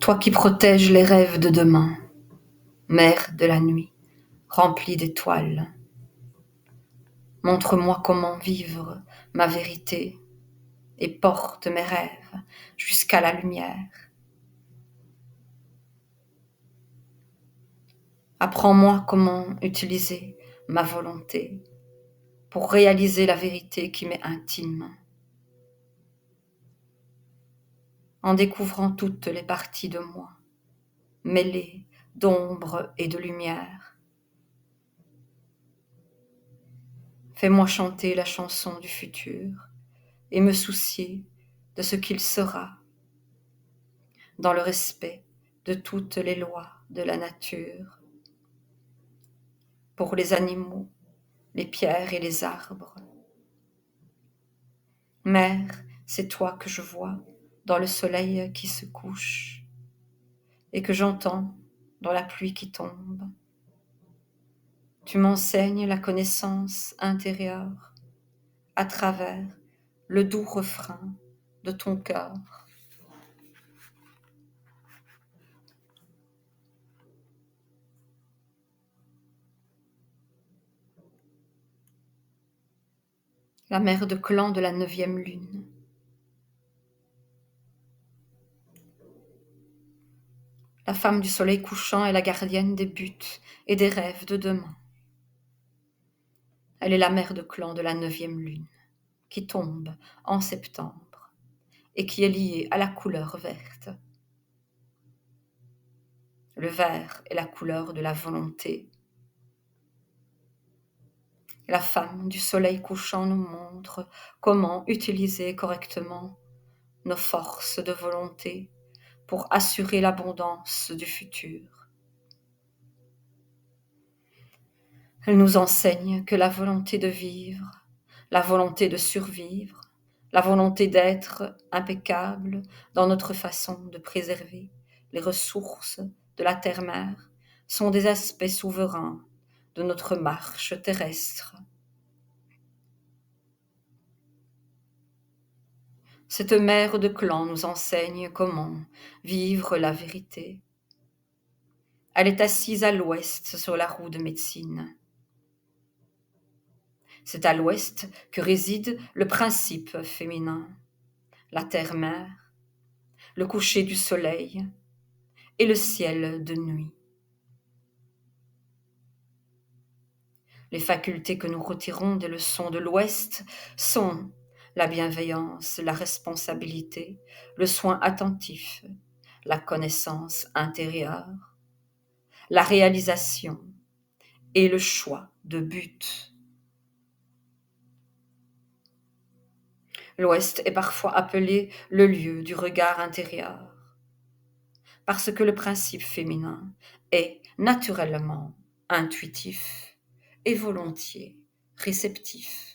Toi qui protèges les rêves de demain, mère de la nuit, remplie d'étoiles, montre-moi comment vivre ma vérité et porte mes rêves jusqu'à la lumière. Apprends-moi comment utiliser ma volonté pour réaliser la vérité qui m'est intime, en découvrant toutes les parties de moi, mêlées d'ombre et de lumière. Fais-moi chanter la chanson du futur et me soucier de ce qu'il sera, dans le respect de toutes les lois de la nature, pour les animaux, les pierres et les arbres. Mère, c'est toi que je vois dans le soleil qui se couche et que j'entends dans la pluie qui tombe. Tu m'enseignes la connaissance intérieure à travers le doux refrain de ton cœur. La mère de clan de la 9e lune. La femme du soleil couchant est la gardienne des buts et des rêves de demain. Elle est la mère de clan de la 9e lune, qui tombe en septembre et qui est liée à la couleur verte. Le vert est la couleur de la volonté. La femme du soleil couchant nous montre comment utiliser correctement nos forces de volonté pour assurer l'abondance du futur. Elle nous enseigne que la volonté de vivre, la volonté de survivre, la volonté d'être impeccable dans notre façon de préserver les ressources de la terre-mère sont des aspects souverains de notre marche terrestre. Cette mère de clan nous enseigne comment vivre la vérité. Elle est assise à l'ouest sur la roue de médecine. C'est à l'ouest que réside le principe féminin, la terre-mère, le coucher du soleil et le ciel de nuit. Les facultés que nous retirons des leçons de l'ouest sont la bienveillance, la responsabilité, le soin attentif, la connaissance intérieure, la réalisation et le choix de but. L'Ouest est parfois appelé le lieu du regard intérieur, parce que le principe féminin est naturellement intuitif et volontiers réceptif.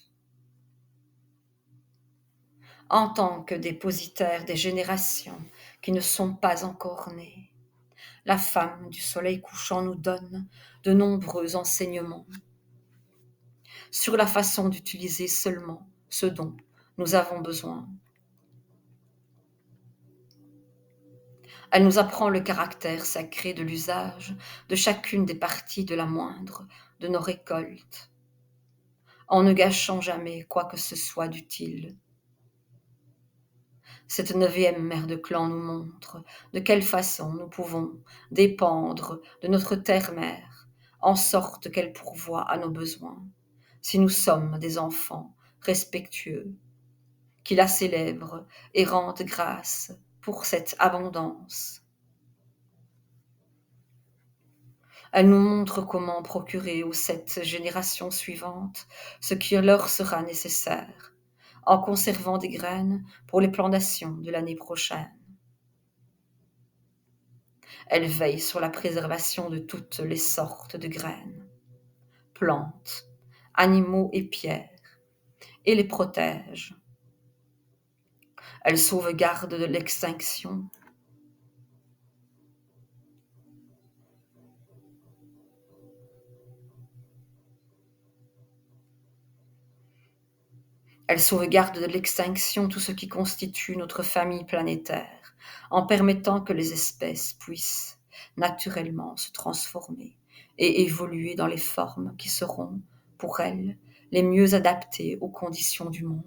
En tant que dépositaire des générations qui ne sont pas encore nées, la femme du soleil couchant nous donne de nombreux enseignements sur la façon d'utiliser seulement ce dont nous avons besoin. Elle nous apprend le caractère sacré de l'usage de chacune des parties de la moindre de nos récoltes, en ne gâchant jamais quoi que ce soit d'utile. Cette 9e mère de clan nous montre de quelle façon nous pouvons dépendre de notre terre-mère, en sorte qu'elle pourvoie à nos besoins, si nous sommes des enfants respectueux, qui la célèbrent et rendent grâce pour cette abondance. Elle nous montre comment procurer aux 7 générations suivantes ce qui leur sera nécessaire, en conservant des graines pour les plantations de l'année prochaine. Elle veille sur la préservation de toutes les sortes de graines, plantes, animaux et pierres, et les protège. Elle sauvegarde de l'extinction. Elle sauvegarde de l'extinction tout ce qui constitue notre famille planétaire, en permettant que les espèces puissent naturellement se transformer et évoluer dans les formes qui seront, pour elles, les mieux adaptées aux conditions du monde.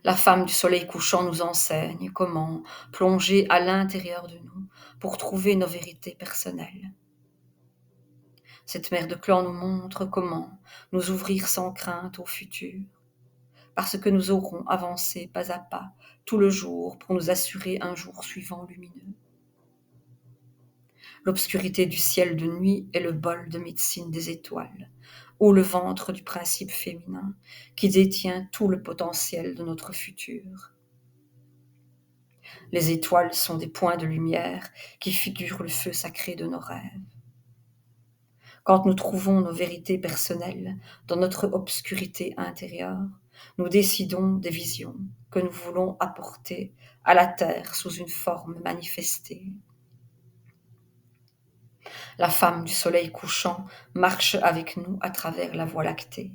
La femme du soleil couchant nous enseigne comment plonger à l'intérieur de nous pour trouver nos vérités personnelles. Cette mère de clan nous montre comment nous ouvrir sans crainte au futur, parce que nous aurons avancé pas à pas tout le jour pour nous assurer un jour suivant lumineux. L'obscurité du ciel de nuit est le bol de médecine des étoiles, ou le ventre du principe féminin qui détient tout le potentiel de notre futur. Les étoiles sont des points de lumière qui figurent le feu sacré de nos rêves. Quand nous trouvons nos vérités personnelles dans notre obscurité intérieure, nous décidons des visions que nous voulons apporter à la terre sous une forme manifestée. La femme du soleil couchant marche avec nous à travers la Voie lactée,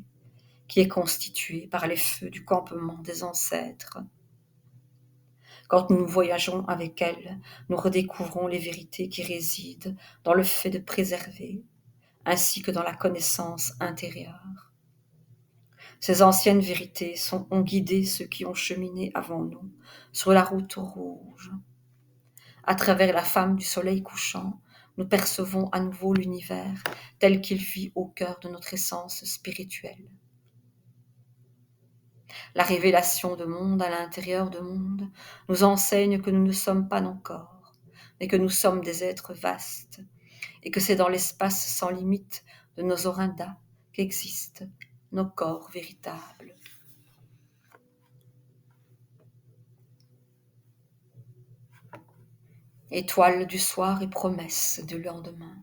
qui est constituée par les feux du campement des ancêtres. Quand nous voyageons avec elle, nous redécouvrons les vérités qui résident dans le fait de préserver, ainsi que dans la connaissance intérieure. Ces anciennes vérités ont guidé ceux qui ont cheminé avant nous sur la route rouge. À travers la femme du soleil couchant, nous percevons à nouveau l'univers tel qu'il vit au cœur de notre essence spirituelle. La révélation de monde à l'intérieur de monde nous enseigne que nous ne sommes pas nos corps, mais que nous sommes des êtres vastes, et que c'est dans l'espace sans limite de nos orindas qu'existent nos corps véritables. Étoile du soir et promesse du lendemain.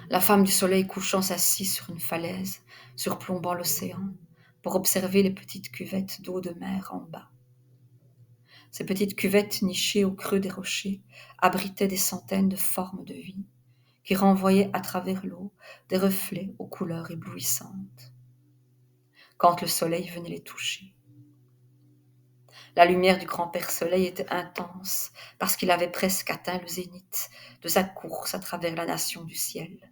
La femme du soleil couchant s'assit sur une falaise, surplombant l'océan, pour observer les petites cuvettes d'eau de mer en bas. Ces petites cuvettes nichées au creux des rochers abritaient des centaines de formes de vie, qui renvoyaient à travers l'eau des reflets aux couleurs éblouissantes. Quand le soleil venait les toucher, la lumière du grand-père soleil était intense, parce qu'il avait presque atteint le zénith de sa course à travers la nation du ciel.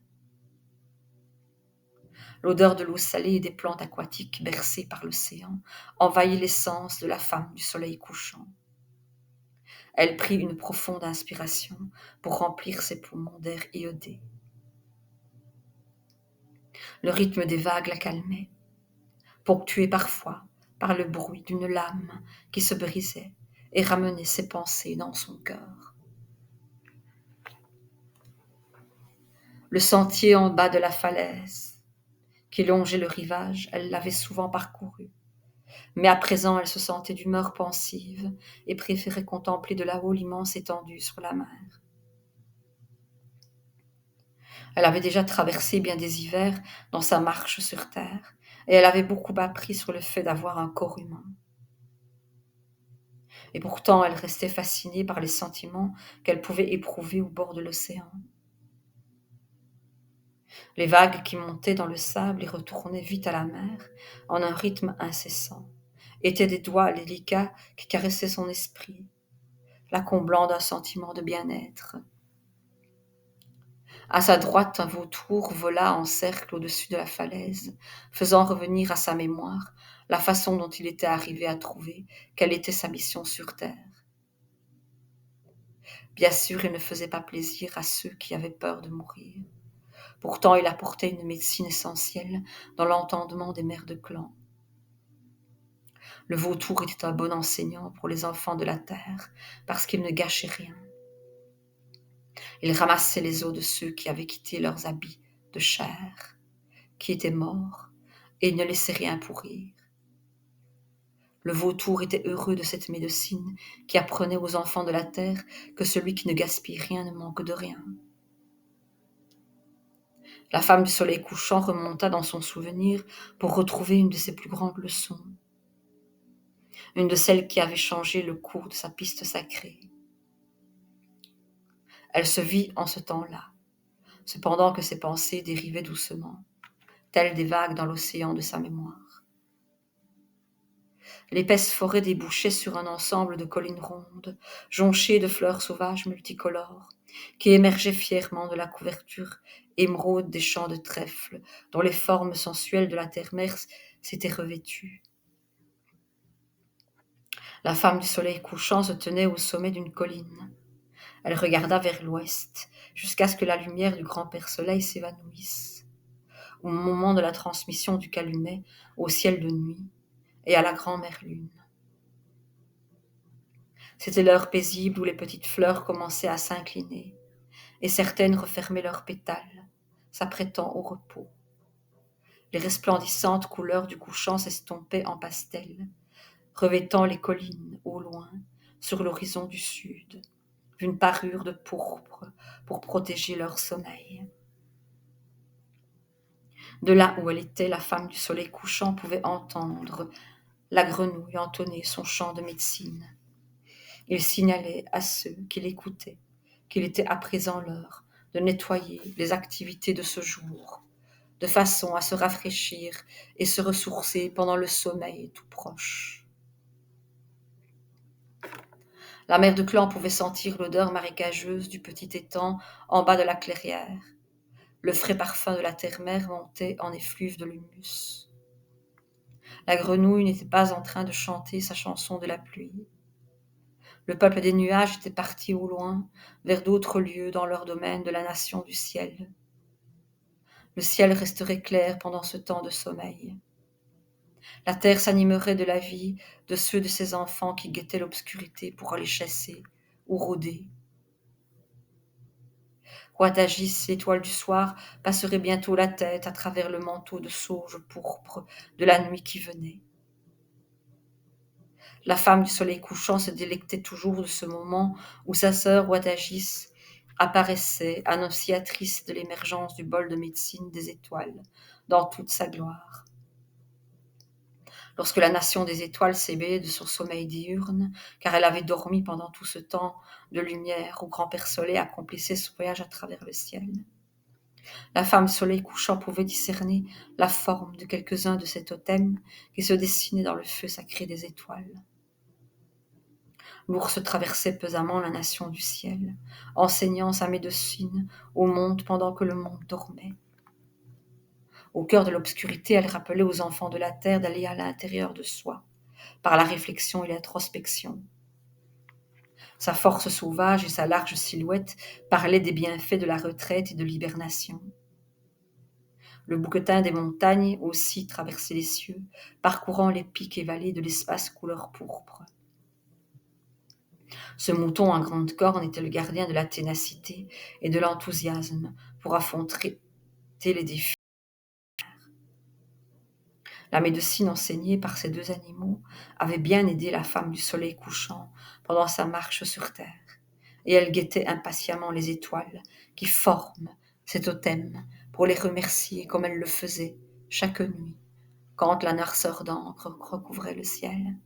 L'odeur de l'eau salée et des plantes aquatiques bercées par l'océan envahit l'essence de la femme du soleil couchant. Elle prit une profonde inspiration pour remplir ses poumons d'air iodé. Le rythme des vagues la calmait, ponctué parfois par le bruit d'une lame qui se brisait et ramenait ses pensées dans son cœur. Le sentier en bas de la falaise, qui longeait le rivage, elle l'avait souvent parcouru. Mais à présent, elle se sentait d'humeur pensive et préférait contempler de là-haut l'immense étendue sur la mer. Elle avait déjà traversé bien des hivers dans sa marche sur terre, et elle avait beaucoup appris sur le fait d'avoir un corps humain. Et pourtant, elle restait fascinée par les sentiments qu'elle pouvait éprouver au bord de l'océan. Les vagues qui montaient dans le sable et retournaient vite à la mer, en un rythme incessant, étaient des doigts délicats qui caressaient son esprit, la comblant d'un sentiment de bien-être. À sa droite, un vautour vola en cercle au-dessus de la falaise, faisant revenir à sa mémoire la façon dont il était arrivé à trouver quelle était sa mission sur terre. Bien sûr, il ne faisait pas plaisir à ceux qui avaient peur de mourir. Pourtant, il apportait une médecine essentielle dans l'entendement des mères de clan. Le vautour était un bon enseignant pour les enfants de la terre, parce qu'il ne gâchait rien. Il ramassait les os de ceux qui avaient quitté leurs habits de chair, qui étaient morts, et il ne laissait rien pourrir. Le vautour était heureux de cette médecine qui apprenait aux enfants de la terre que celui qui ne gaspille rien ne manque de rien. La femme du soleil couchant remonta dans son souvenir pour retrouver une de ses plus grandes leçons, une de celles qui avait changé le cours de sa piste sacrée. Elle se vit en ce temps-là, cependant que ses pensées dérivaient doucement, telles des vagues dans l'océan de sa mémoire. L'épaisse forêt débouchait sur un ensemble de collines rondes, jonchées de fleurs sauvages multicolores, qui émergeaient fièrement de la couverture émeraude des champs de trèfle, dont les formes sensuelles de la terre-mère s'étaient revêtues. La femme du soleil couchant se tenait au sommet d'une colline. Elle regarda vers l'ouest, jusqu'à ce que la lumière du grand-père soleil s'évanouisse, au moment de la transmission du calumet au ciel de nuit et à la grand-mère lune. C'était l'heure paisible où les petites fleurs commençaient à s'incliner, et certaines refermaient leurs pétales, s'apprêtant au repos. Les resplendissantes couleurs du couchant s'estompaient en pastel, revêtant les collines au loin, sur l'horizon du sud, d'une parure de pourpre pour protéger leur sommeil. De là où elle était, la femme du soleil couchant pouvait entendre la grenouille entonner son chant de médecine. Il signalait à ceux qui l'écoutaient qu'il était à présent l'heure de nettoyer les activités de ce jour, de façon à se rafraîchir et se ressourcer pendant le sommeil tout proche. La mère de clan pouvait sentir l'odeur marécageuse du petit étang en bas de la clairière. Le frais parfum de la terre-mère montait en effluve de l'humus. La grenouille n'était pas en train de chanter sa chanson de la pluie. Le peuple des nuages était parti au loin, vers d'autres lieux dans leur domaine de la nation du ciel. Le ciel resterait clair pendant ce temps de sommeil. La terre s'animerait de la vie de ceux de ses enfants qui guettaient l'obscurité pour aller chasser ou rôder. Ouatagis, l'étoile du soir, passerait bientôt la tête à travers le manteau de sauge pourpre de la nuit qui venait. La femme du soleil couchant se délectait toujours de ce moment où sa sœur Ouatagis apparaissait, annonciatrice de l'émergence du bol de médecine des étoiles, dans toute sa gloire. Lorsque la nation des étoiles s'éveillait de son sommeil diurne, car elle avait dormi pendant tout ce temps de lumière où grand-père soleil accomplissait son voyage à travers le ciel, la femme soleil couchant pouvait discerner la forme de quelques-uns de ces totems qui se dessinaient dans le feu sacré des étoiles. L'ours traversait pesamment la nation du ciel, enseignant sa médecine au monde pendant que le monde dormait. Au cœur de l'obscurité, elle rappelait aux enfants de la terre d'aller à l'intérieur de soi, par la réflexion et l'introspection. Sa force sauvage et sa large silhouette parlaient des bienfaits de la retraite et de l'hibernation. Le bouquetin des montagnes aussi traversait les cieux, parcourant les pics et vallées de l'espace couleur pourpre. Ce mouton à grande corne était le gardien de la ténacité et de l'enthousiasme pour affronter les défis. La médecine enseignée par ces deux animaux avait bien aidé la femme du soleil couchant pendant sa marche sur terre, et elle guettait impatiemment les étoiles qui forment ces totems pour les remercier comme elle le faisait chaque nuit quand la noirceur d'encre recouvrait le ciel.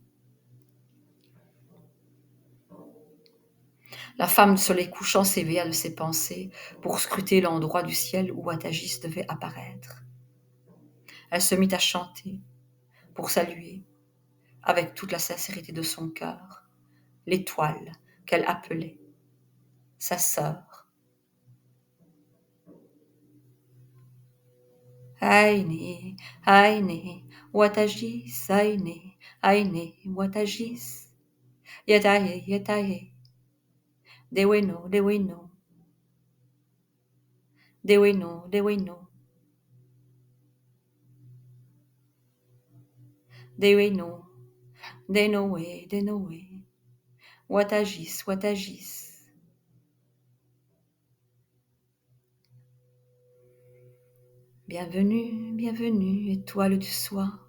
La femme du soleil couchant s'éveilla de ses pensées pour scruter l'endroit du ciel où Atagis devait apparaître. Elle se mit à chanter pour saluer, avec toute la sincérité de son cœur, l'étoile qu'elle appelait sa sœur. Aïné, Aïné, Watagis, Aïné, Aïné, Watagis, Yataye, Yataye, Deweno, Deweno, Deweno, Deweno, Deweno, Denoé, Denoé, Watagis, Watagis. Bienvenue, bienvenue, étoile du soir.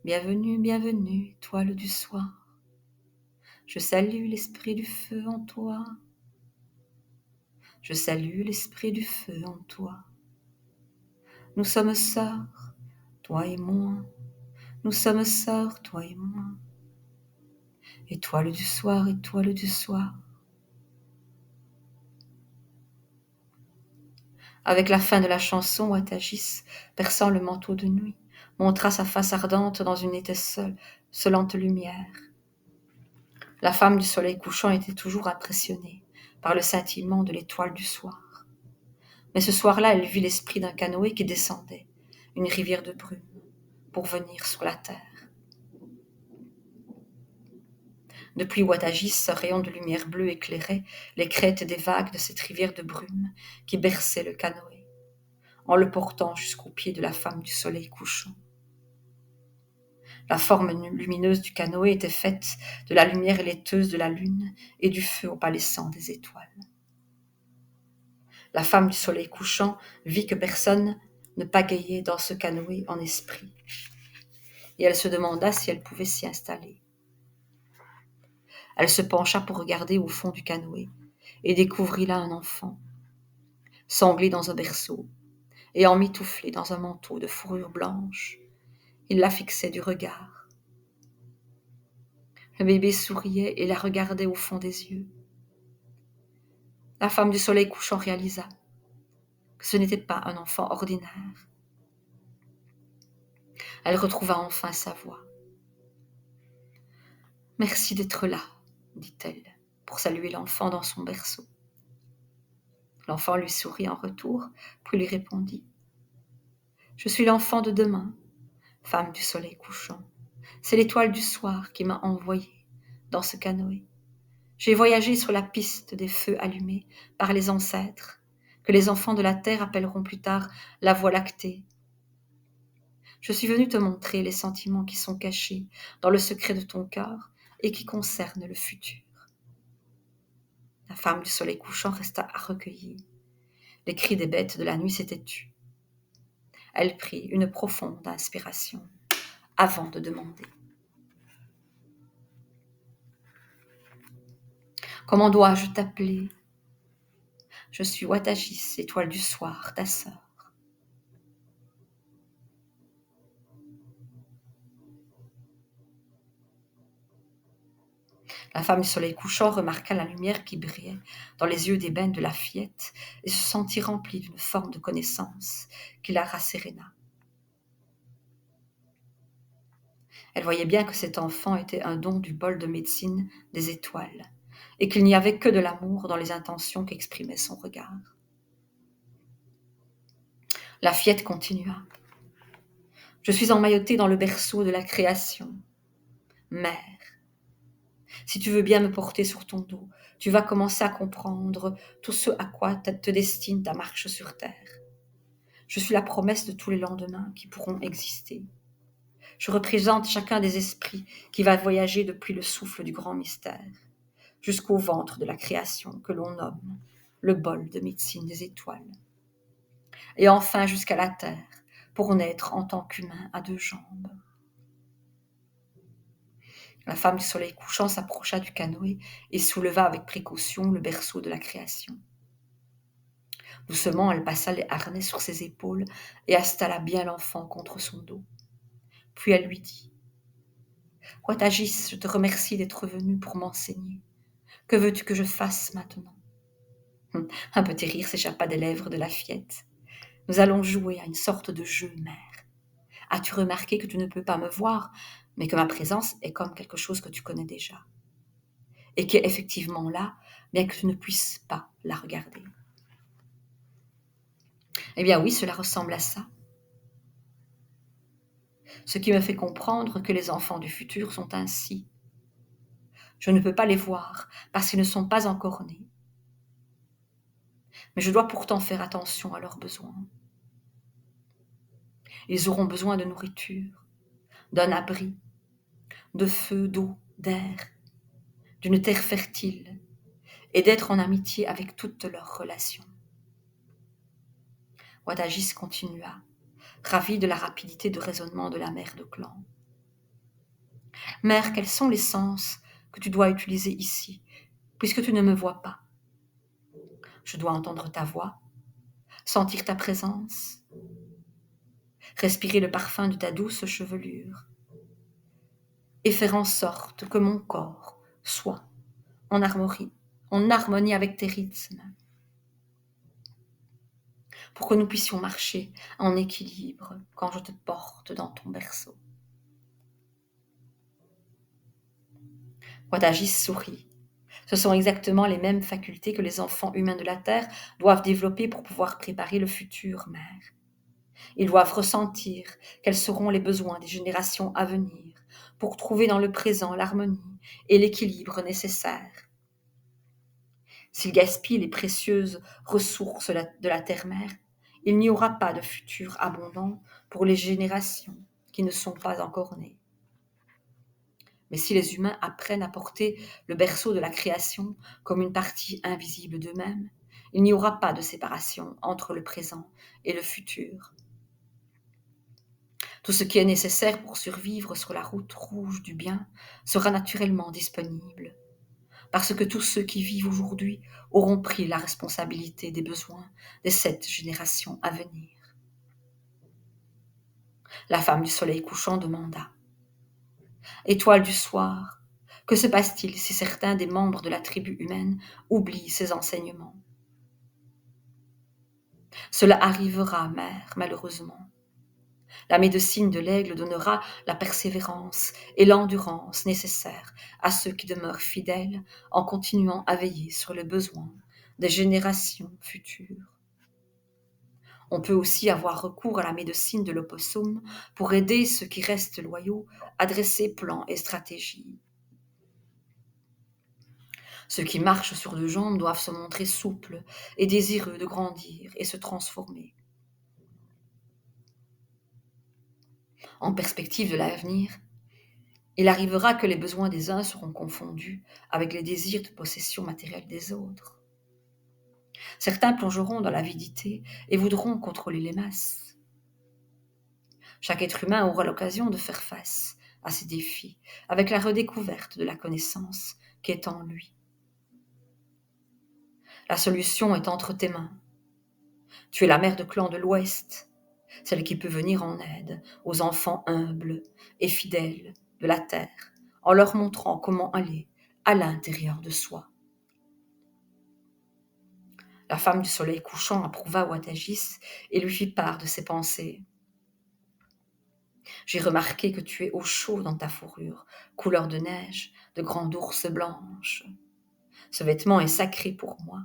Bienvenue, bienvenue, étoile du soir. Je salue l'esprit du feu en toi. Je salue l'esprit du feu en toi. Nous sommes sœurs, toi et moi. Nous sommes sœurs, toi et moi. Étoile du soir, étoile du soir. Avec la fin de la chanson, Watagis, perçant le manteau de nuit, montra sa face ardente dans une étincelante lumière. La femme du soleil couchant était toujours impressionnée par le scintillement de l'étoile du soir. Mais ce soir-là, elle vit l'esprit d'un canoë qui descendait, une rivière de brume, pour venir sur la terre. Depuis Watagis, un rayon de lumière bleue éclairait les crêtes des vagues de cette rivière de brume qui berçait le canoë, en le portant jusqu'au pied de la femme du soleil couchant. La forme lumineuse du canoë était faite de la lumière laiteuse de la lune et du feu opalescent des étoiles. La femme du soleil couchant vit que personne ne pagayait dans ce canoë en esprit, et elle se demanda si elle pouvait s'y installer. Elle se pencha pour regarder au fond du canoë, et découvrit là un enfant, sanglé dans un berceau, et emmitouflé dans un manteau de fourrure blanche. Il la fixait du regard. Le bébé souriait et la regardait au fond des yeux. La femme du soleil couchant réalisa que ce n'était pas un enfant ordinaire. Elle retrouva enfin sa voix. « Merci d'être là, dit-elle, pour saluer l'enfant dans son berceau. » L'enfant lui sourit en retour, puis lui répondit. « Je suis l'enfant de demain, femme du soleil couchant. C'est l'étoile du soir qui m'a envoyé dans ce canoë. J'ai voyagé sur la piste des feux allumés par les ancêtres, que les enfants de la terre appelleront plus tard la voie lactée. Je suis venu te montrer les sentiments qui sont cachés dans le secret de ton cœur et qui concernent le futur. » La femme du soleil couchant resta recueillie. Les cris des bêtes de la nuit s'étaient tus. Elle prit une profonde inspiration avant de demander. « Comment dois-je t'appeler ? Je suis Watagis, étoile du soir, ta sœur. » La femme du soleil couchant remarqua la lumière qui brillait dans les yeux d'ébène de la fillette et se sentit remplie d'une forme de connaissance qui la rasséréna. Elle voyait bien que cet enfant était un don du bol de médecine des étoiles et qu'il n'y avait que de l'amour dans les intentions qu'exprimait son regard. La fillette continua. « Je suis emmaillotée dans le berceau de la création. Mère, si tu veux bien me porter sur ton dos, tu vas commencer à comprendre tout ce à quoi te destine ta marche sur terre. Je suis la promesse de tous les lendemains qui pourront exister. Je représente chacun des esprits qui va voyager depuis le souffle du grand mystère, jusqu'au ventre de la création que l'on nomme le bol de médecine des étoiles. Et enfin jusqu'à la terre, pour naître en tant qu'humain à deux jambes. » La femme du soleil couchant s'approcha du canoë et souleva avec précaution le berceau de la création. Doucement, elle passa les harnais sur ses épaules et installa bien l'enfant contre son dos. Puis elle lui dit « Watagis, je te remercie d'être venu pour m'enseigner. Que veux-tu que je fasse maintenant ?» Un petit rire s'échappa des lèvres de la fillette. « Nous allons jouer à une sorte de jeu, mère. As-tu remarqué que tu ne peux pas me voir, mais que ma présence est comme quelque chose que tu connais déjà, et qui est effectivement là, bien que tu ne puisses pas la regarder. » Eh bien oui, cela ressemble à ça. Ce qui me fait comprendre que les enfants du futur sont ainsi. Je ne peux pas les voir parce qu'ils ne sont pas encore nés. Mais je dois pourtant faire attention à leurs besoins. Ils auront besoin de nourriture, d'un abri, de feu, d'eau, d'air, d'une terre fertile, et d'être en amitié avec toutes leurs relations. Watagis continua, ravi de la rapidité de raisonnement de la mère de clan. « Mère, quels sont les sens que tu dois utiliser ici, puisque tu ne me vois pas ? Je dois entendre ta voix, sentir ta présence, respirer le parfum de ta douce chevelure, et faire en sorte que mon corps soit en harmonie avec tes rythmes. » pour que nous puissions marcher en équilibre quand je te porte dans ton berceau. Wadagis sourit. Ce sont exactement les mêmes facultés que les enfants humains de la Terre doivent développer pour pouvoir préparer le futur, mère. Ils doivent ressentir quels seront les besoins des générations à venir pour trouver dans le présent l'harmonie et l'équilibre nécessaires. S'ils gaspillent les précieuses ressources de la terre-mère, il n'y aura pas de futur abondant pour les générations qui ne sont pas encore nées. Mais si les humains apprennent à porter le berceau de la création comme une partie invisible d'eux-mêmes, il n'y aura pas de séparation entre le présent et le futur. Tout ce qui est nécessaire pour survivre sur la route rouge du bien sera naturellement disponible, parce que tous ceux qui vivent aujourd'hui auront pris la responsabilité des besoins des 7 générations à venir. La femme du soleil couchant demanda: Étoile du soir, que se passe-t-il si certains des membres de la tribu humaine oublient ces enseignements? Cela arrivera, mère, malheureusement. La médecine de l'aigle donnera la persévérance et l'endurance nécessaires à ceux qui demeurent fidèles en continuant à veiller sur les besoins des générations futures. On peut aussi avoir recours à la médecine de l'opossum pour aider ceux qui restent loyaux à dresser plans et stratégies. Ceux qui marchent sur deux jambes doivent se montrer souples et désireux de grandir et se transformer. En perspective de l'avenir, il arrivera que les besoins des uns seront confondus avec les désirs de possession matérielle des autres. Certains plongeront dans l'avidité et voudront contrôler les masses. Chaque être humain aura l'occasion de faire face à ces défis avec la redécouverte de la connaissance qui est en lui. La solution est entre tes mains. Tu es la mère de clan de l'Ouest, celle qui peut venir en aide aux enfants humbles et fidèles de la terre, en leur montrant comment aller à l'intérieur de soi. La femme du soleil couchant approuva Watagis et lui fit part de ses pensées. J'ai remarqué que tu es au chaud dans ta fourrure, couleur de neige, de grande ours blanche. Ce vêtement est sacré pour moi.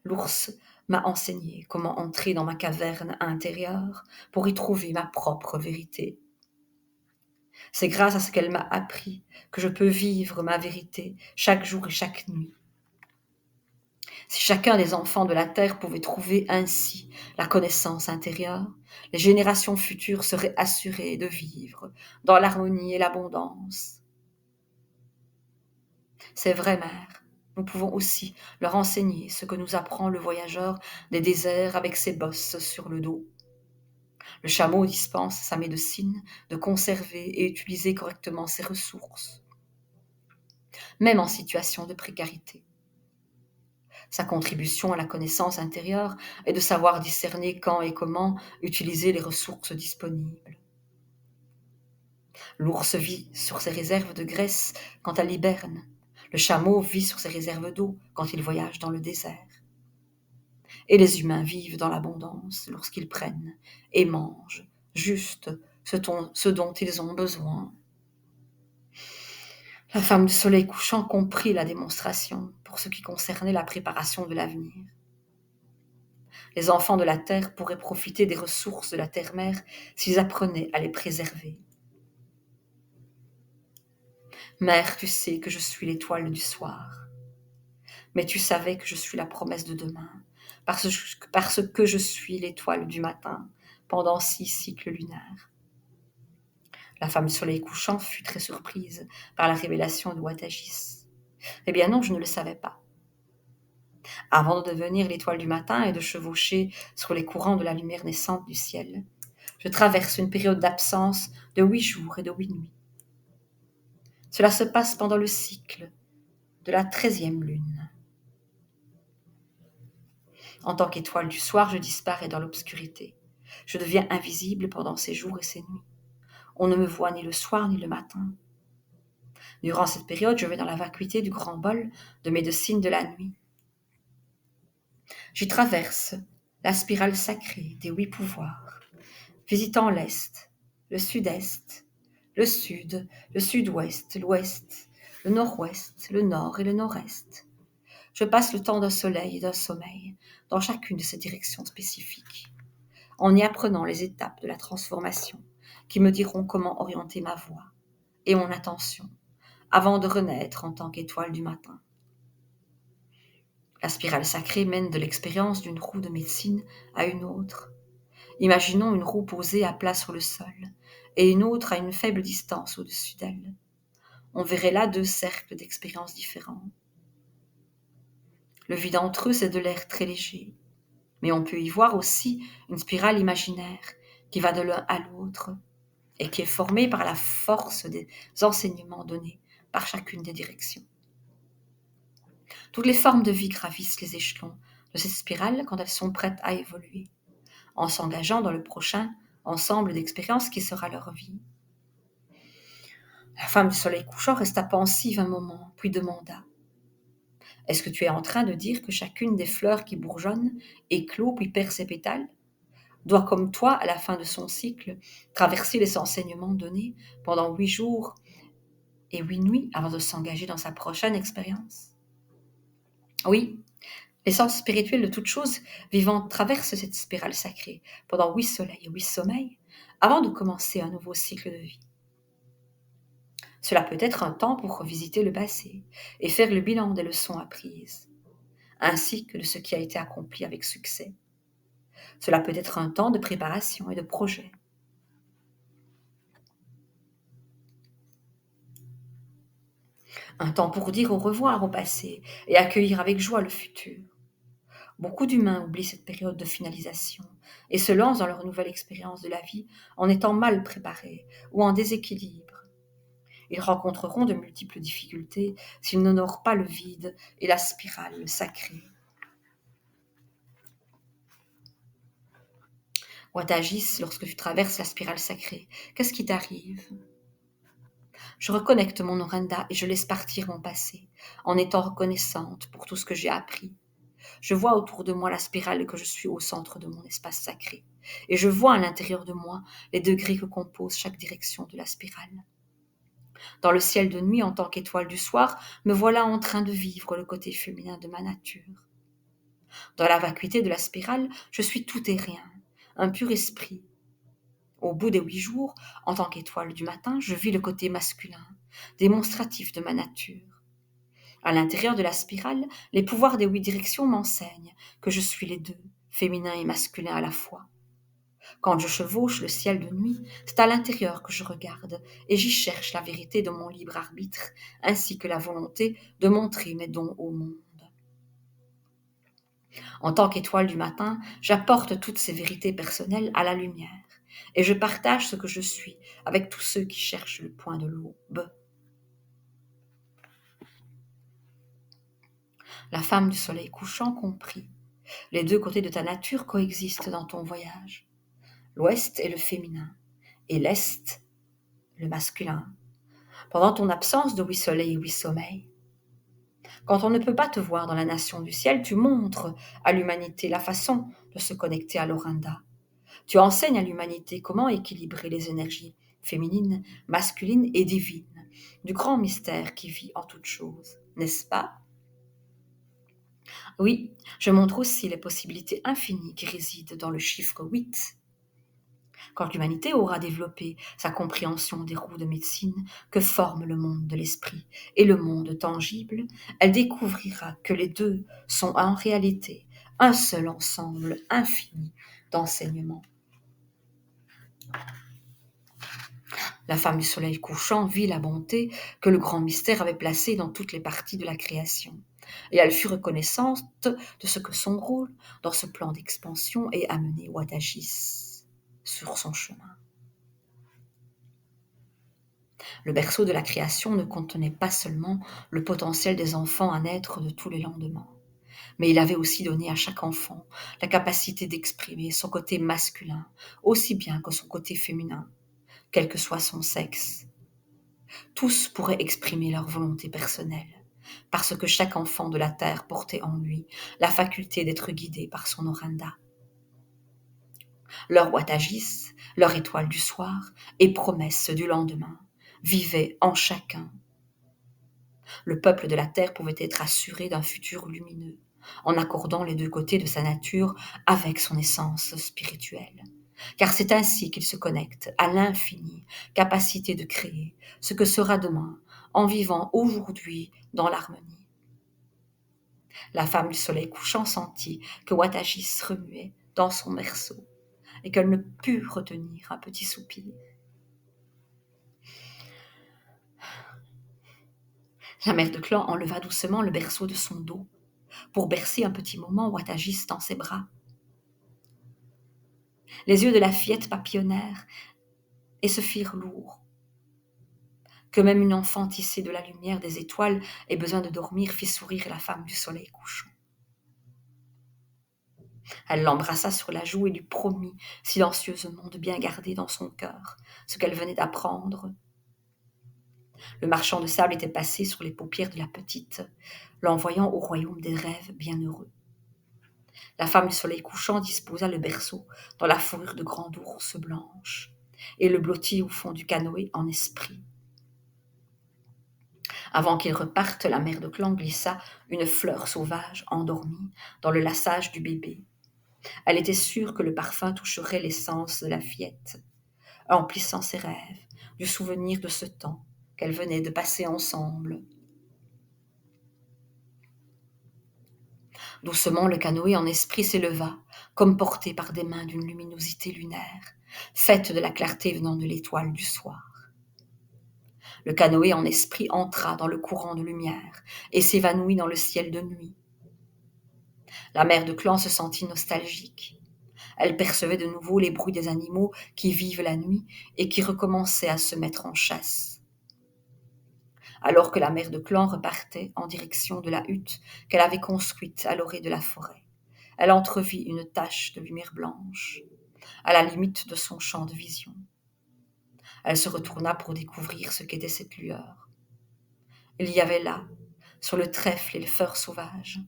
L'ours m'a enseigné comment entrer dans ma caverne intérieure pour y trouver ma propre vérité. C'est grâce à ce qu'elle m'a appris que je peux vivre ma vérité chaque jour et chaque nuit. Si chacun des enfants de la terre pouvait trouver ainsi la connaissance intérieure, les générations futures seraient assurées de vivre dans l'harmonie et l'abondance. C'est vrai, mère. Nous pouvons aussi leur enseigner ce que nous apprend le voyageur des déserts avec ses bosses sur le dos. Le chameau dispense sa médecine de conserver et utiliser correctement ses ressources, même en situation de précarité. Sa contribution à la connaissance intérieure est de savoir discerner quand et comment utiliser les ressources disponibles. L'ours vit sur ses réserves de graisse quand elle hiberne. Le chameau vit sur ses réserves d'eau quand il voyage dans le désert. Et les humains vivent dans l'abondance lorsqu'ils prennent et mangent juste ce dont ils ont besoin. La femme du soleil couchant comprit la démonstration pour ce qui concernait la préparation de l'avenir. Les enfants de la terre pourraient profiter des ressources de la terre-mère s'ils apprenaient à les préserver. Mère, tu sais que je suis l'étoile du soir, mais tu savais que je suis la promesse de demain, parce que je suis l'étoile du matin pendant 6 cycles lunaires. La femme du soleil couchant fut très surprise par la révélation de Watagis. Eh bien non, je ne le savais pas. Avant de devenir l'étoile du matin et de chevaucher sur les courants de la lumière naissante du ciel, je traverse une période d'absence de 8 jours et de 8 nuits. Cela se passe pendant le cycle de la 13e lune. En tant qu'étoile du soir, je disparais dans l'obscurité. Je deviens invisible pendant ces jours et ces nuits. On ne me voit ni le soir ni le matin. Durant cette période, je vais dans la vacuité du grand bol de médecine de la nuit. J'y traverse la spirale sacrée des 8 pouvoirs, visitant l'Est, le Sud-Est, le Sud, le Sud-Ouest, l'Ouest, le Nord-Ouest, le Nord et le Nord-Est. Je passe le temps d'un soleil et d'un sommeil dans chacune de ces directions spécifiques, en y apprenant les étapes de la transformation qui me diront comment orienter ma voix et mon attention avant de renaître en tant qu'étoile du matin. La spirale sacrée mène de l'expérience d'une roue de médecine à une autre. Imaginons une roue posée à plat sur le sol et une autre à une faible distance au-dessus d'elle. On verrait là 2 cercles d'expériences différents. Le vide entre eux, c'est de l'air très léger, mais on peut y voir aussi une spirale imaginaire qui va de l'un à l'autre et qui est formée par la force des enseignements donnés par chacune des directions. Toutes les formes de vie gravissent les échelons de cette spirale quand elles sont prêtes à évoluer, en s'engageant dans le prochain ensemble d'expériences qui sera leur vie. La femme du soleil couchant resta pensive un moment, puis demanda: Est-ce que tu es en train de dire que chacune des fleurs qui bourgeonnent, éclot puis perd ses pétales, doit, comme toi, à la fin de son cycle, traverser les enseignements donnés pendant 8 jours et 8 nuits avant de s'engager dans sa prochaine expérience? Oui, l'essence spirituelle de toute chose vivante traverse cette spirale sacrée pendant 8 soleils et 8 sommeils avant de commencer un nouveau cycle de vie. Cela peut être un temps pour revisiter le passé et faire le bilan des leçons apprises, ainsi que de ce qui a été accompli avec succès. Cela peut être un temps de préparation et de projet. Un temps pour dire au revoir au passé et accueillir avec joie le futur. Beaucoup d'humains oublient cette période de finalisation et se lancent dans leur nouvelle expérience de la vie en étant mal préparés ou en déséquilibre. Ils rencontreront de multiples difficultés s'ils n'honorent pas le vide et la spirale sacrée. Watagis, lorsque tu traverses la spirale sacrée, qu'est-ce qui t'arrive? Je reconnecte mon Orenda et je laisse partir mon passé, en étant reconnaissante pour tout ce que j'ai appris. Je vois autour de moi la spirale que je suis au centre de mon espace sacré. Et je vois à l'intérieur de moi les degrés que compose chaque direction de la spirale. Dans le ciel de nuit, en tant qu'étoile du soir, me voilà en train de vivre le côté féminin de ma nature. Dans la vacuité de la spirale, je suis tout et rien, un pur esprit. Au bout des 8 jours, en tant qu'étoile du matin, je vis le côté masculin, démonstratif de ma nature. À l'intérieur de la spirale, les pouvoirs des 8 directions m'enseignent que je suis les deux, féminin et masculin à la fois. Quand je chevauche le ciel de nuit, c'est à l'intérieur que je regarde, et j'y cherche la vérité de mon libre arbitre, ainsi que la volonté de montrer mes dons au monde. En tant qu'étoile du matin, j'apporte toutes ces vérités personnelles à la lumière, et je partage ce que je suis avec tous ceux qui cherchent le point de l'aube. La femme du soleil couchant comprit. Les 2 côtés de ta nature coexistent dans ton voyage. L'ouest est le féminin, et l'est, le masculin. Pendant ton absence de 8 soleils et 8 sommeils, quand on ne peut pas te voir dans la nation du ciel, tu montres à l'humanité la façon de se connecter à l'Orenda. Tu enseignes à l'humanité comment équilibrer les énergies féminines, masculines et divines, du grand mystère qui vit en toutes choses, n'est-ce pas? Oui, je montre aussi les possibilités infinies qui résident dans le chiffre 8. Quand l'humanité aura développé sa compréhension des roues de médecine que forment le monde de l'esprit et le monde tangible, elle découvrira que les deux sont en réalité un seul ensemble infini d'enseignements. La femme du soleil couchant vit la bonté que le grand mystère avait placée dans toutes les parties de la création. Et elle fut reconnaissante de ce que son rôle dans ce plan d'expansion ait amené Watagis sur son chemin. Le berceau de la création ne contenait pas seulement le potentiel des enfants à naître de tous les lendemains, mais il avait aussi donné à chaque enfant la capacité d'exprimer son côté masculin aussi bien que son côté féminin, quel que soit son sexe. Tous pourraient exprimer leur volonté personnelle, parce que chaque enfant de la terre portait en lui la faculté d'être guidé par son Orenda. Leur Watagis, leur étoile du soir et promesse du lendemain vivaient en chacun. Le peuple de la terre pouvait être assuré d'un futur lumineux, en accordant les deux côtés de sa nature avec son essence spirituelle. Car c'est ainsi qu'il se connecte à l'infinie capacité de créer ce que sera demain, en vivant aujourd'hui dans l'harmonie. La femme du soleil couchant sentit que Watagis remuait dans son berceau et qu'elle ne put retenir un petit soupir. La mère de clan enleva doucement le berceau de son dos pour bercer un petit moment Watagis dans ses bras. Les yeux de la fillette papillonnèrent et se firent lourds. Que même une enfant tissée de la lumière des étoiles ait besoin de dormir fit sourire la femme du soleil couchant. Elle l'embrassa sur la joue et lui promit silencieusement de bien garder dans son cœur ce qu'elle venait d'apprendre. Le marchand de sable était passé sur les paupières de la petite, l'envoyant au royaume des rêves bienheureux. La femme du soleil couchant disposa le berceau dans la fourrure de grande ours blanche et le blottit au fond du canoë en esprit. Avant qu'il reparte, la mère de clan glissa une fleur sauvage endormie dans le lassage du bébé. Elle était sûre que le parfum toucherait l'essence de la fillette, emplissant ses rêves du souvenir de ce temps qu'elles venaient de passer ensemble. Doucement, le canoë en esprit s'éleva, comme porté par des mains d'une luminosité lunaire, faite de la clarté venant de l'étoile du soir. Le canoë en esprit entra dans le courant de lumière et s'évanouit dans le ciel de nuit. La mère de clan se sentit nostalgique. Elle percevait de nouveau les bruits des animaux qui vivent la nuit et qui recommençaient à se mettre en chasse. Alors que la mère de clan repartait en direction de la hutte qu'elle avait construite à l'orée de la forêt, elle entrevit une tache de lumière blanche, à la limite de son champ de vision. Elle se retourna pour découvrir ce qu'était cette lueur. Il y avait là, sur le trèfle et les fleurs sauvages,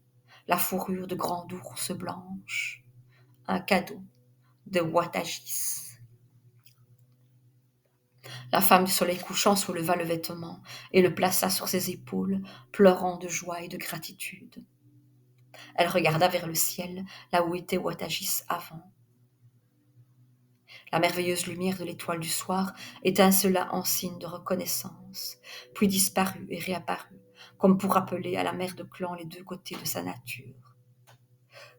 la fourrure de grande ours blanche, un cadeau de Watagis. La femme du soleil couchant souleva le vêtement et le plaça sur ses épaules, pleurant de joie et de gratitude. Elle regarda vers le ciel, là où était Watagis avant. La merveilleuse lumière de l'étoile du soir étincela en signe de reconnaissance, puis disparut et réapparut, comme pour rappeler à la mère de clan les deux côtés de sa nature.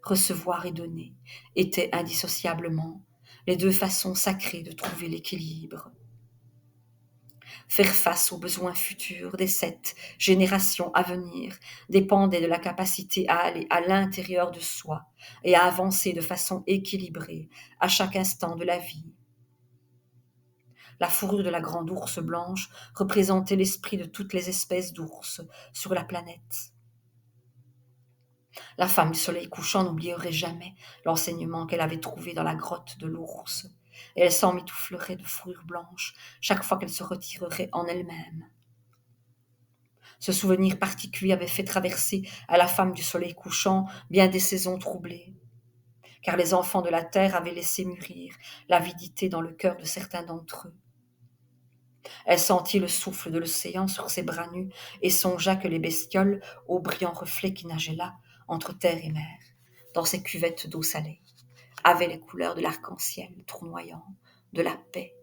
Recevoir et donner étaient indissociablement les deux façons sacrées de trouver l'équilibre. Faire face aux besoins futurs des 7 générations à venir dépendait de la capacité à aller à l'intérieur de soi et à avancer de façon équilibrée à chaque instant de la vie. La fourrure de la grande ours blanche représentait l'esprit de toutes les espèces d'ours sur la planète. La femme du soleil couchant n'oublierait jamais l'enseignement qu'elle avait trouvé dans la grotte de l'ours, et elle s'emmitouflerait de fourrure blanche chaque fois qu'elle se retirerait en elle-même. Ce souvenir particulier avait fait traverser à la femme du soleil couchant bien des saisons troublées, car les enfants de la terre avaient laissé mûrir l'avidité dans le cœur de certains d'entre eux. Elle sentit le souffle de l'océan sur ses bras nus et songea que les bestioles, aux brillants reflets qui nageaient là, entre terre et mer, dans ces cuvettes d'eau salée, avaient les couleurs de l'arc-en-ciel tournoyant, de la paix.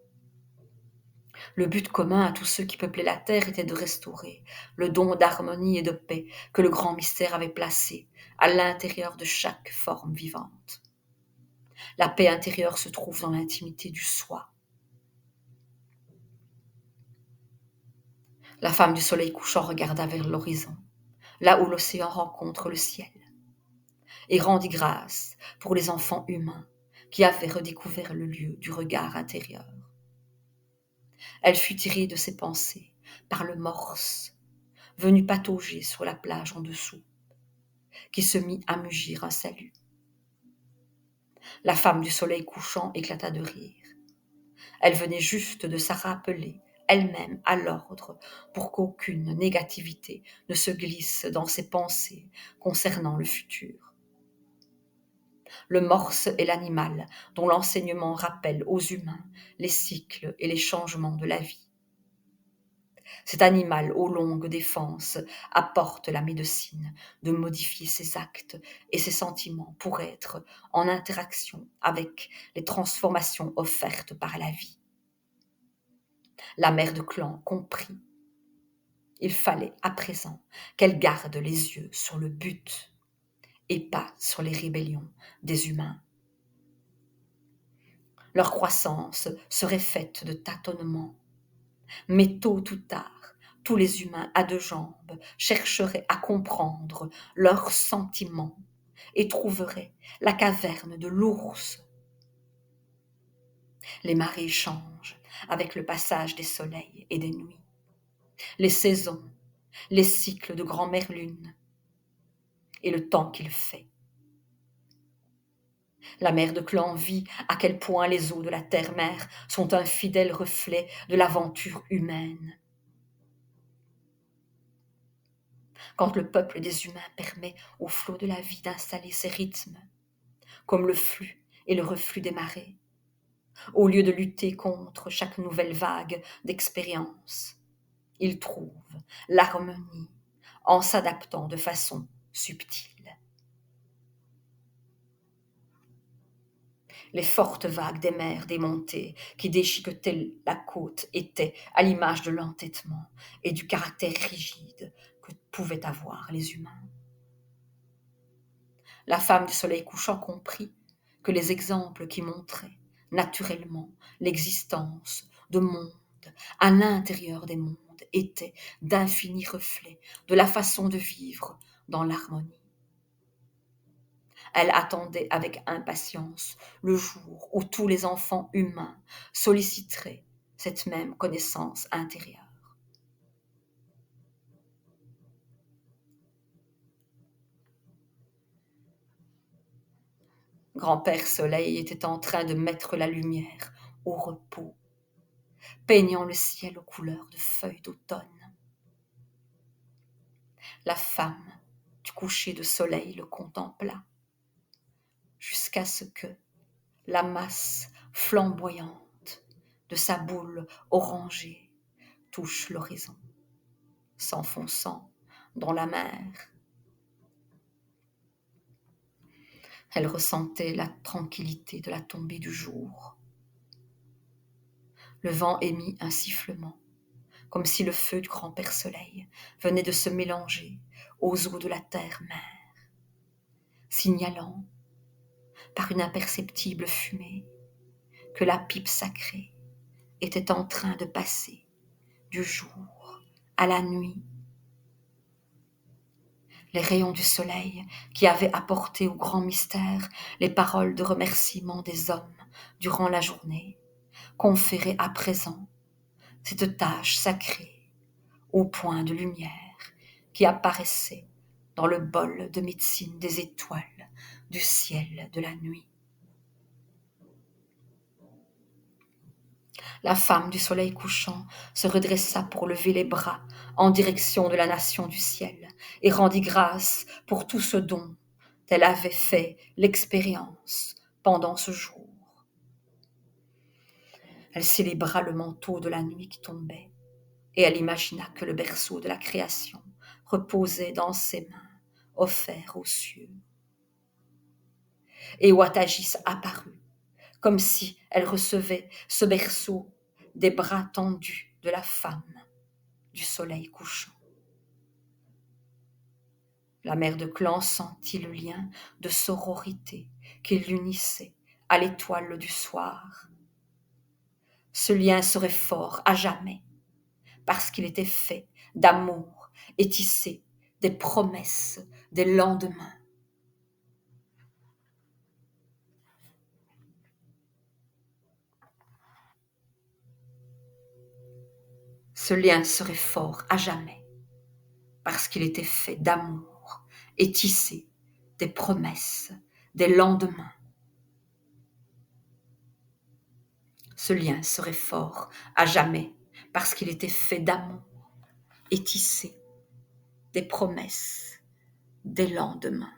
Le but commun à tous ceux qui peuplaient la terre était de restaurer le don d'harmonie et de paix que le grand mystère avait placé à l'intérieur de chaque forme vivante. La paix intérieure se trouve dans l'intimité du soi. La femme du soleil couchant regarda vers l'horizon, là où l'océan rencontre le ciel, et rendit grâce pour les enfants humains qui avaient redécouvert le lieu du regard intérieur. Elle fut tirée de ses pensées par le morse, venu patauger sur la plage en dessous, qui se mit à mugir un salut. La femme du soleil couchant éclata de rire. Elle venait juste de se rappeler elle-même à l'ordre pour qu'aucune négativité ne se glisse dans ses pensées concernant le futur. Le morse est l'animal dont l'enseignement rappelle aux humains les cycles et les changements de la vie. Cet animal aux longues défenses apporte la médecine de modifier ses actes et ses sentiments pour être en interaction avec les transformations offertes par la vie. La mère de clan comprit. Il fallait à présent qu'elle garde les yeux sur le but et pas sur les rébellions des humains. Leur croissance serait faite de tâtonnements, mais tôt ou tard, tous les humains à deux jambes chercheraient à comprendre leurs sentiments et trouveraient la caverne de l'ours. Les marées changent avec le passage des soleils et des nuits, les saisons, les cycles de grand-mère lune et le temps qu'il fait. La mère de clan vit à quel point les eaux de la terre-mère sont un fidèle reflet de l'aventure humaine. Quand le peuple des humains permet au flot de la vie d'installer ses rythmes, comme le flux et le reflux des marées, au lieu de lutter contre chaque nouvelle vague d'expérience, il trouve l'harmonie en s'adaptant de façon subtile. Les fortes vagues des mers démontées qui déchiquetaient la côte étaient à l'image de l'entêtement et du caractère rigide que pouvaient avoir les humains. La femme du soleil couchant comprit que les exemples qui montraient naturellement l'existence de mondes à l'intérieur des mondes étaient d'infinis reflets de la façon de vivre dans l'harmonie. Elle attendait avec impatience le jour où tous les enfants humains solliciteraient cette même connaissance intérieure. Grand-père Soleil était en train de mettre la lumière au repos, peignant le ciel aux couleurs de feuilles d'automne. La femme du coucher de soleil le contempla, jusqu'à ce que la masse flamboyante de sa boule orangée touche l'horizon, s'enfonçant dans la mer. Elle ressentait la tranquillité de la tombée du jour. Le vent émit un sifflement, comme si le feu du grand-père Soleil venait de se mélanger aux eaux de la terre-mer, signalant par une imperceptible fumée que la pipe sacrée était en train de passer du jour à la nuit. Les rayons du soleil qui avaient apporté au grand mystère les paroles de remerciement des hommes durant la journée conféraient à présent cette tâche sacrée au point de lumière qui apparaissait dans le bol de médecine des étoiles du ciel de la nuit. La femme du soleil couchant se redressa pour lever les bras en direction de la nation du ciel et rendit grâce pour tout ce dont elle avait fait l'expérience pendant ce jour. Elle célébra le manteau de la nuit qui tombait et elle imagina que le berceau de la création reposait dans ses mains offertes aux cieux. Et Watagis apparut, comme si elle recevait ce berceau des bras tendus de la femme du soleil couchant. La mère de clan sentit le lien de sororité qui l'unissait à l'étoile du soir. Ce lien serait fort à jamais, parce qu'il était fait d'amour et tissé des promesses des lendemains. Ce lien serait fort à jamais, parce qu'il était fait d'amour et tissé des promesses des lendemains. Ce lien serait fort à jamais, parce qu'il était fait d'amour et tissé des promesses des lendemains.